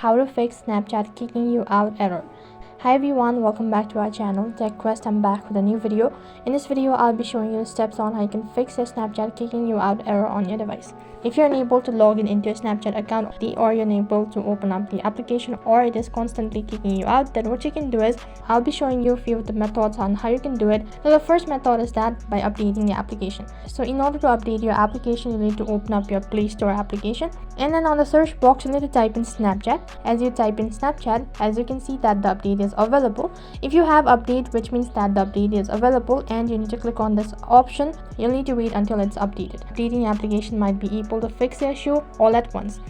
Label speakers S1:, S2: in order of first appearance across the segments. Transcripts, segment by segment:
S1: how to fix Snapchat kicking you out error. Hi everyone, welcome back to our channel Tech Quest. I'm back with a new video. In this video, I'll be showing you the steps on how you can fix your Snapchat kicking you out error on your device. If you're unable to log in into your Snapchat account or you're unable to open up the application or it is constantly kicking you out, then what you can do is I'll be showing you a few of the methods on how you can do it. So the first method is that by updating the application. So in order to update your application, you need to open up your Play Store application, and then on the search box you need to type in Snapchat. As you type in Snapchat, as you can see that the update is available. If you have update, which means that the update is available, and you need to click on this option, you'll need to wait until it's updated. Updating the application might be able to fix the issue all at once.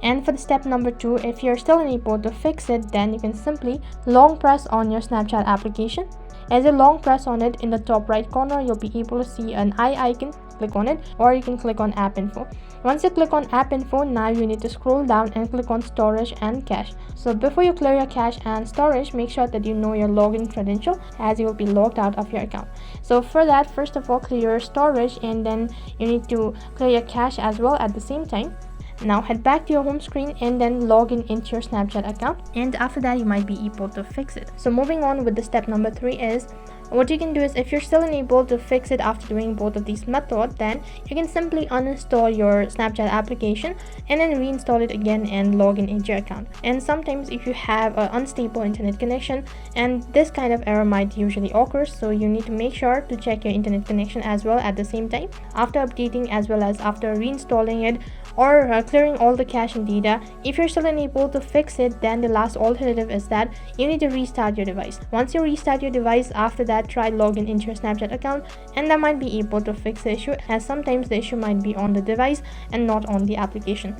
S1: And for the step number 2, if you're still unable to fix it, then you can simply long press on your Snapchat application. As you long press on it, in the top right corner you'll be able to see an eye icon. Click on it, or you can click on app info. Once you click on app info, now you need to scroll down and click on storage and cache. So before you clear your cache and storage, make sure that you know your login credential, as you will be logged out of your account. So for that, first of all, clear your storage, and then you need to clear your cache as well at the same time. Now head back to your home screen and then log in into your Snapchat account, and after that you might be able to fix it. So moving on with the step number 3 is, what you can do is, if you're still unable to fix it after doing both of these methods, then you can simply uninstall your Snapchat application and then reinstall it again and log in into your account. And sometimes if you have an unstable internet connection, and this kind of error might usually occur, so you need to make sure to check your internet connection as well at the same time after updating as well as after reinstalling it or clearing all the cache and data. If you're still unable to fix it, then the last alternative is that you need to restart your device. Once you restart your device, after that try login into your Snapchat account, and that might be able to fix the issue, as sometimes the issue might be on the device and not on the application.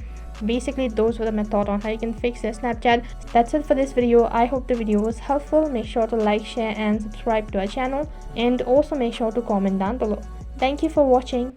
S1: Basically, those were the method on how you can fix your Snapchat. That's it for this video. I hope the video was helpful. Make sure to like, share and subscribe to our channel, and also make sure to comment down below. Thank you for watching.